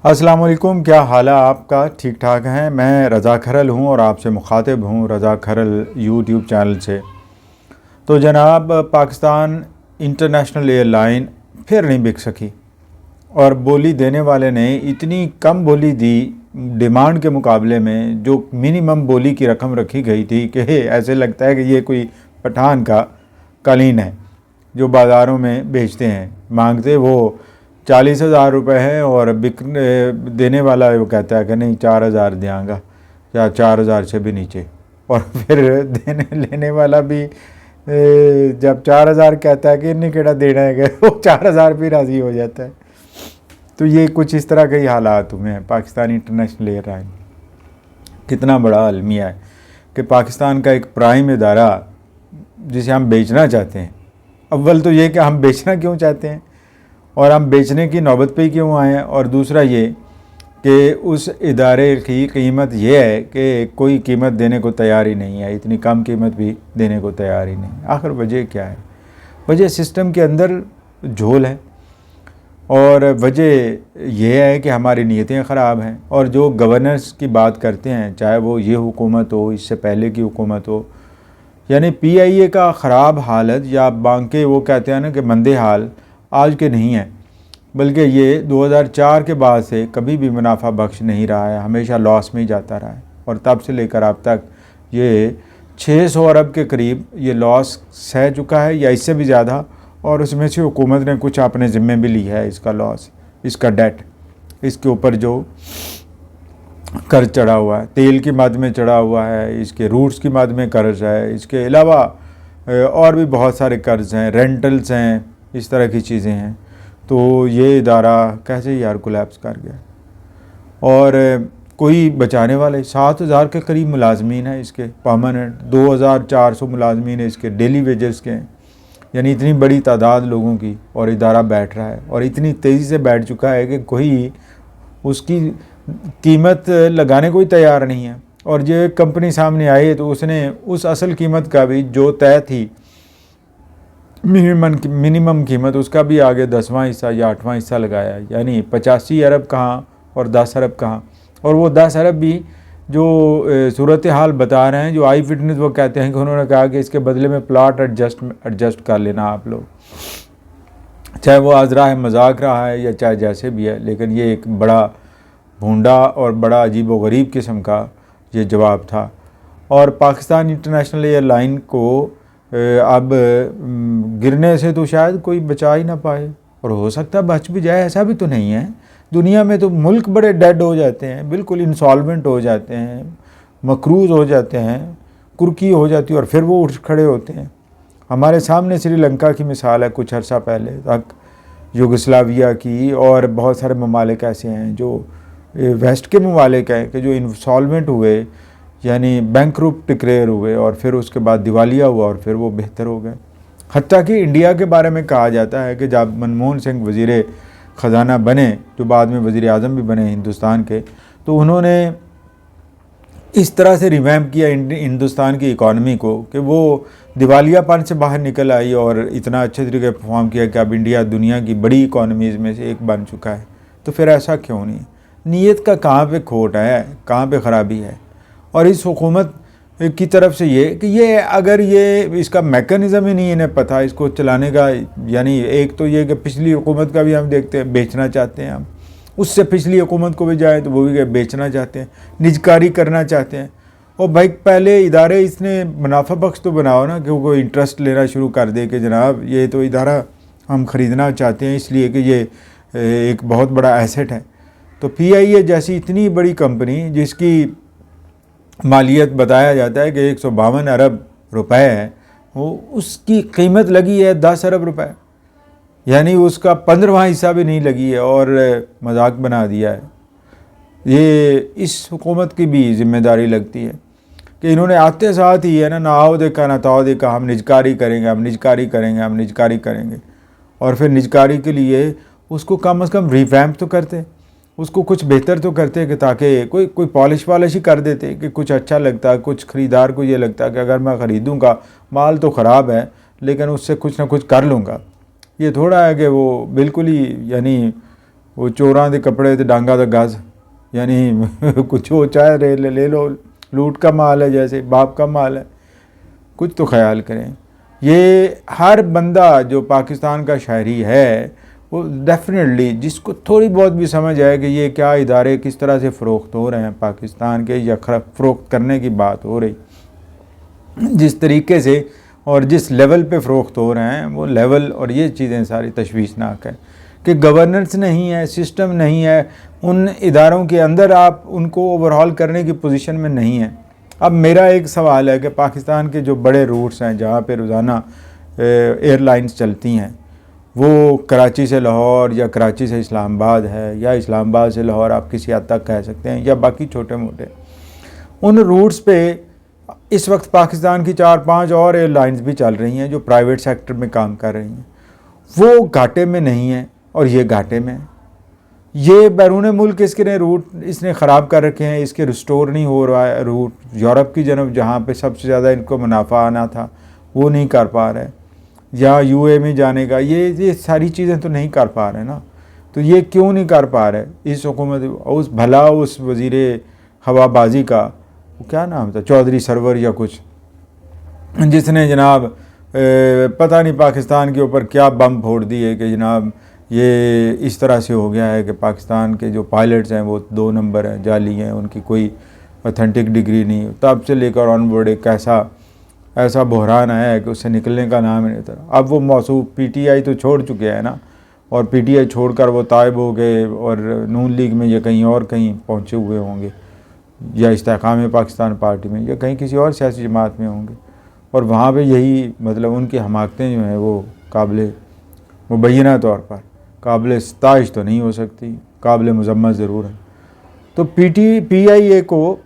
अस्सलाम वालेकुम, क्या हाल है आपका? ठीक ठाक हैं। मैं रज़ा खरल हूँ और आपसे मुखातिब हूँ रज़ा खरल यूट्यूब चैनल से। तो जनाब, पाकिस्तान इंटरनेशनल एयरलाइन फिर नहीं बिक सकी और बोली देने वाले ने इतनी कम बोली दी डिमांड के मुकाबले में, जो मिनिमम बोली की रकम रखी गई थी कि ऐसे लगता है कि ये कोई पठान का कालीन है जो बाज़ारों में बेचते हैं। मांगते वो 40,000 रुपये है और बिक देने वाला वो कहता है कि नहीं 4,000 देंगा या 4,000 से भी नीचे। और फिर देने लेने वाला भी जब 4,000 कहता है कि इन्हें केड़ा देना है वो 4,000 भी राज़ी हो जाता है। तो ये कुछ इस तरह के ही हालात हुए हैं पाकिस्तान इंटरनेशनल एयरलाइन। कितना बड़ा अलमिया है कि पाकिस्तान का एक प्राइम इदारा जिसे हम बेचना चाहते हैं। अव्वल तो ये कि हम बेचना क्यों चाहते हैं और हम बेचने की नौबत पे क्यों आए हैं, और दूसरा ये कि उस इदारे की कीमत ये है कि कोई कीमत देने को तैयार ही नहीं है, इतनी कम कीमत भी देने को तैयार ही नहीं। आखिर वजह क्या है? वजह सिस्टम के अंदर झोल है और वजह यह है कि हमारी नीयतें ख़राब हैं। और जो गवर्नेंस की बात करते हैं, चाहे वो ये हुकूमत हो, इससे पहले की हुकूमत हो, यानी PIA का ख़राब हालत या बांके वो कहते हैं ना कि मंदे हाल आज के नहीं है, बल्कि ये 2004 के बाद से कभी भी मुनाफा बख्श नहीं रहा है, हमेशा लॉस में ही जाता रहा है। और तब से लेकर अब तक ये 600 अरब के करीब ये लॉस सह चुका है या इससे भी ज़्यादा। और उसमें से हुकूमत ने कुछ अपने ज़िम्मे भी ली है, इसका लॉस, इसका डेट, इसके ऊपर जो कर्ज चढ़ा हुआ है, तेल की मद में चढ़ा हुआ है, इसके रूट्स की मद में कर्ज है, इसके अलावा और भी बहुत सारे कर्ज हैं, रेंटल्स हैं, इस तरह की चीज़ें हैं। तो ये इदारा कैसे यार कोलैप्स कर गया। और कोई बचाने वाले 7,000 के करीब मुलाजमीन हैं इसके परमानेंट, 2,400 मुलाजमीन है इसके डेली वेजेस के हैं, यानी इतनी बड़ी तादाद लोगों की, और इदारा बैठ रहा है और इतनी तेज़ी से बैठ चुका है कि कोई उसकी कीमत लगाने को ही तैयार नहीं है। और जो एक कंपनी सामने आई है तो उसने उस असल कीमत का भी जो तय थी मिनिमम कीमत, उसका भी आगे 10वां हिस्सा या 8वां हिस्सा लगाया, यानी 85 अरब कहाँ और 10 अरब कहाँ। और वो 10 अरब भी जो सूरत हाल बता रहे हैं, जो आई फिटनेस, वो कहते हैं कि उन्होंने कहा कि इसके बदले में प्लाट एडजस्ट कर लेना आप लोग, चाहे वो आजरा है, मजाक रहा है या चाहे जैसे भी है। लेकिन ये एक बड़ा भूंडा और बड़ा अजीब व गरीब किस्म का ये जवाब था। और पाकिस्तान इंटरनेशनल एयरलाइन को अब गिरने से तो शायद कोई बचा ही ना पाए, और हो सकता है बच भी जाए, ऐसा भी तो नहीं है। दुनिया में तो मुल्क बड़े डेड हो जाते हैं, बिल्कुल इंसॉल्वेंट हो जाते हैं, मकरूज़ हो जाते हैं, कुर्की हो जाती है और फिर वो उठ खड़े होते हैं। हमारे सामने श्रीलंका की मिसाल है, कुछ अर्सा पहले तक युगोस्लाविया की, और बहुत सारे ममालिक ऐसे हैं जो वेस्ट के ममालिक हैं कि जो इंसॉल्वेंट हुए, यानी बैंकरुप्ट डिक्लेयर हुए और फिर उसके बाद दिवालिया हुआ और फिर वो बेहतर हो गए। हत्ता कि इंडिया के बारे में कहा जाता है कि जब मनमोहन सिंह वज़ीर ख़जाना बने, जो बाद में वज़ीर आज़म भी बने हिंदुस्तान के, तो उन्होंने इस तरह से रिवैम्प किया हिंदुस्तान की इकॉनमी को कि वो दिवालियापन से बाहर निकल आई और इतना अच्छे तरीके परफॉर्म किया कि अब इंडिया दुनिया की बड़ी इकॉनमीज़ में से एक बन चुका है। तो फिर ऐसा क्यों नहीं? नीयत का कहाँ पे खोट है, कहाँ पे ख़राबी है? और इस हुकूमत की तरफ से ये कि ये अगर ये इसका मैकेनिज़्म ही नहीं इन्हें पता इसको चलाने का, यानी एक तो ये कि पिछली हुकूमत का भी हम देखते हैं बेचना चाहते हैं, हम उससे पिछली हुकूमत को भी जाए तो वो भी बेचना चाहते हैं, निजकारी करना चाहते हैं। और भाई पहले इदारे इसने मुनाफा बख्श तो बनाओ ना, कि वो इंटरेस्ट लेना शुरू कर दे कि जनाब ये तो इदारा हम ख़रीदना चाहते हैं इसलिए कि ये एक बहुत बड़ा एसेट है। तो PIA जैसी इतनी बड़ी कंपनी जिसकी मालियत बताया जाता है कि 152 अरब रुपए है, वो उसकी कीमत लगी है 10 अरब रुपए, यानी उसका 15वां हिस्सा भी नहीं लगी है और मजाक बना दिया है। ये इस हुकूमत की भी ज़िम्मेदारी लगती है कि इन्होंने आते साथ ही है ना आओ देखा ना ताओ देखा, हम निजकारी करेंगे, हम निजकारी करेंगे, हम निजकारी करेंगे। और फिर निजकारी के लिए उसको कम से कम रिवैम्प तो करते, उसको कुछ बेहतर तो करते कि ताकि कोई पॉलिश ही कर देते कि कुछ अच्छा लगता, कुछ ख़रीदार को ये लगता कि अगर मैं ख़रीदूँगा माल तो ख़राब है लेकिन उससे कुछ ना कुछ कर लूँगा। ये थोड़ा है कि वो बिल्कुल ही यानी वो चोरां दे कपड़े ते डांगा दा गज, यानी कुछ हो चाहे ले लो, लूट का माल है, जैसे बाप का माल है। कुछ तो ख्याल करें। ये हर बंदा जो पाकिस्तान का शहरी है वो डेफिनेटली, जिसको थोड़ी बहुत भी समझ आए कि ये क्या इदारे किस तरह से फ़रोख्त हो रहे हैं पाकिस्तान के, या फ़रोख्त करने की बात हो रही, जिस तरीके से और जिस लेवल पे फ़रोख्त हो रहे हैं, वो लेवल और ये चीज़ें सारी तशवीशनाक है कि गवर्नेंस नहीं है, सिस्टम नहीं है, उन इदारों के अंदर आप उनको ओवरहॉल करने की पोजीशन में नहीं है। अब मेरा एक सवाल है कि पाकिस्तान के जो बड़े रूट्स हैं जहाँ पे रोज़ाना एयरलाइंस चलती हैं, वो कराची से लाहौर या कराची से इस्लामाबाद है, या इस्लामाबाद से लाहौर आप किसी हद तक कह सकते हैं, या बाकी छोटे मोटे उन रूट्स पे इस वक्त पाकिस्तान की 4-5 और एयरलाइंस भी चल रही हैं जो प्राइवेट सेक्टर में काम कर रही हैं। वो घाटे में नहीं है और ये घाटे में है। ये बैरून मुल्क इसके रूट इसने ख़राब कर रखे हैं, इसके रिस्टोर नहीं हो रहा है रूट। यूरोप की जनब जहाँ पे सबसे ज़्यादा इनको मुनाफा आना था वो नहीं कर पा रहे, या यूए में जाने का ये सारी चीज़ें तो नहीं कर पा रहे ना। तो ये क्यों नहीं कर पा रहे इस हुकूमत, उस वज़ीर हवाबाजी का वो क्या नाम था, चौधरी सरवर या कुछ, जिसने जनाब पता नहीं पाकिस्तान के ऊपर क्या बम फोड़ दिए कि जनाब ये इस तरह से हो गया है कि पाकिस्तान के जो पायलट्स हैं वो 2 नंबर हैं, जाली हैं, उनकी कोई ऑथेंटिक डिग्री नहीं। तब से लेकर ऑनवर्ड एक ऐसा बहरान आया है कि उससे निकलने का नाम ही नहीं था। अब वो मौसूफ पीटीआई तो छोड़ चुके हैं ना, और पीटीआई छोड़कर वो तायब हो गए और नून लीग में या कहीं और कहीं पहुँचे हुए होंगे, या इस्तेहकाम पाकिस्तान पार्टी में, या कहीं किसी और सियासी जमात में होंगे। और वहाँ पे यही मतलब उनकी हमाकतें जो हैं वो काबिल मुबैना तौर पर काबिल सताइश तो नहीं हो सकती, काबिल मजम्मत ज़रूर है। तो पीआईए को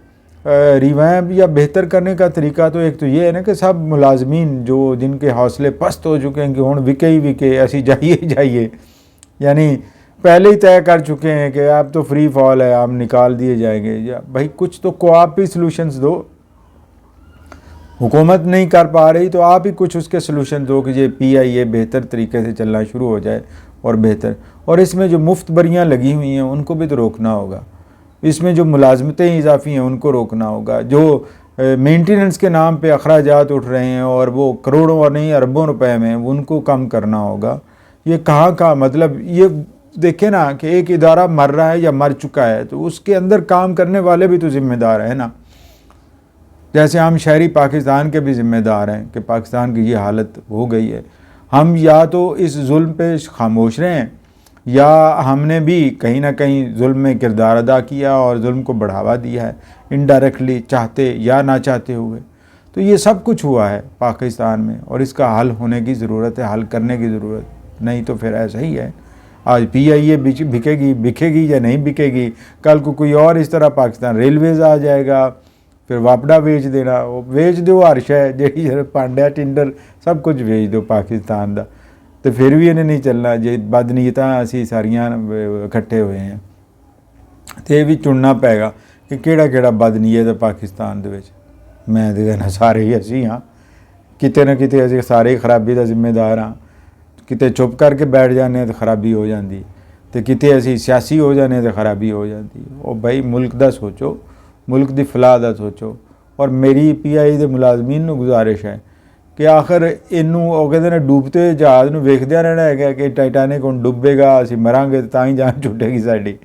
रिवैम्प या बेहतर करने का तरीका तो एक तो ये है ना कि सब मुलाजमीन जो जिनके हौसले पस्त हो चुके हैं कि हुण विके ही विके, ऐसी जाइए, यानी पहले ही तय कर चुके हैं कि आप तो फ्री फॉल है, आप निकाल दिए जाएंगे। या भाई कुछ तो को आप ही सलूशंस दो, हुकूमत नहीं कर पा रही तो आप ही कुछ उसके सलूशन दो कि ये पीआईए बेहतर तरीके से चलना शुरू हो जाए और बेहतर। और इसमें जो मुफ्त बरियाँ लगी हुई हैं उनको भी तो रोकना होगा, इसमें जो मुलाजमतें इजाफी हैं उनको रोकना होगा, जो मेंटेनेंस के नाम पे अखराजात उठ रहे हैं और वो करोड़ों और नहीं अरबों रुपए में, उनको कम करना होगा। ये कहाँ का मतलब, ये देखें ना कि एक इदारा मर रहा है या मर चुका है तो उसके अंदर काम करने वाले भी तो ज़िम्मेदार हैं ना। जैसे हम शहरी पाकिस्तान के भी ज़िम्मेदार हैं कि पाकिस्तान की ये हालत हो गई है। हम या तो इस जुल्म पे खामोश रहें, या हमने भी कहीं ना कहीं जुल्म में किरदार अदा किया और जुल्म को बढ़ावा दिया है इनडायरेक्टली, चाहते या ना चाहते हुए। तो ये सब कुछ हुआ है पाकिस्तान में और इसका हल होने की ज़रूरत है, हल करने की ज़रूरत। नहीं तो फिर ऐसा ही है, आज पीआईए बिकेगी या नहीं बिकेगी, कल को कोई और इस तरह पाकिस्तान रेलवेज़ आ जाएगा, फिर वापडा बेच देना, वो बेच दो हर शय जी, पांड्या टिंडर सब कुछ बेच दो पाकिस्तान का, तो फिर भी इन्हें नहीं चलना जे बदनीयतां असी सारियां इकट्ठे हुए हैं। तो ये भी चुनना पेगा कि केड़ा बदनीयत है पाकिस्तान दे विच। मैं तो कहना सारे ही असी हाँ, किते ना किते असी सारे खराबी का जिम्मेदार हाँ। किते चुप करके बैठ जाने तो खराबी हो जाती, तो किते असी सियासी हो जाने तो खराबी हो जाती। और भाई मुल्क का सोचो, मुल्क की फलाह का सोचो। और मेरी पीआई के मुलाजमीन को गुजारिश है कि आखिर इनू कहते हैं डूबते जहाज़ में वेखद्या रहना है कि टाइटैनिक हुण डुबेगा, असी मरांगे तो ही जान छुटेगी साड़ी।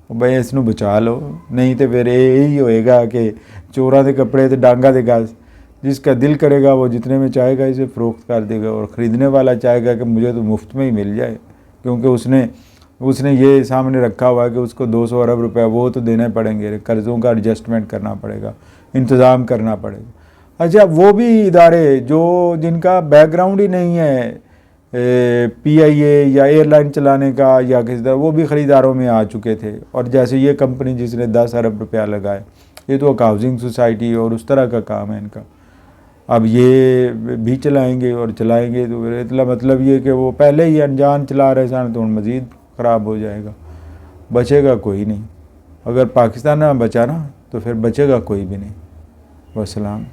भाई इसनू बचा लो, नहीं तो फिर यही होएगा कि चोरों के कपड़े तो डांगा के गज, जिसका दिल करेगा वो जितने में चाहेगा इसे फ़रोख्त कर देगा, और ख़रीदने वाला चाहेगा कि मुझे तो मुफ्त में ही मिल जाए, क्योंकि उसने ये सामने रखा हुआ है कि उसको 200 अरब रुपए वो तो देने पड़ेंगे, कर्ज़ों का एडजस्टमेंट करना पड़ेगा, इंतज़ाम करना पड़ेगा। अच्छा, वो भी इदारे जो जिनका बैकग्राउंड ही नहीं है पीआईए या एयरलाइन चलाने का या किसी तरह, वो भी ख़रीदारों में आ चुके थे। और जैसे ये कंपनी जिसने 10 अरब रुपया लगाए, ये तो एक हाउसिंग सोसाइटी और उस तरह का काम है इनका। अब ये भी चलाएंगे और चलाएंगे तो फिर मतलब ये कि वो पहले ही अनजान चला रहे सन तो मज़ीद ख़राब हो जाएगा, बचेगा कोई नहीं। अगर पाकिस्तान ना बचा ना तो फिर बचेगा कोई भी नहीं। वस्सलाम।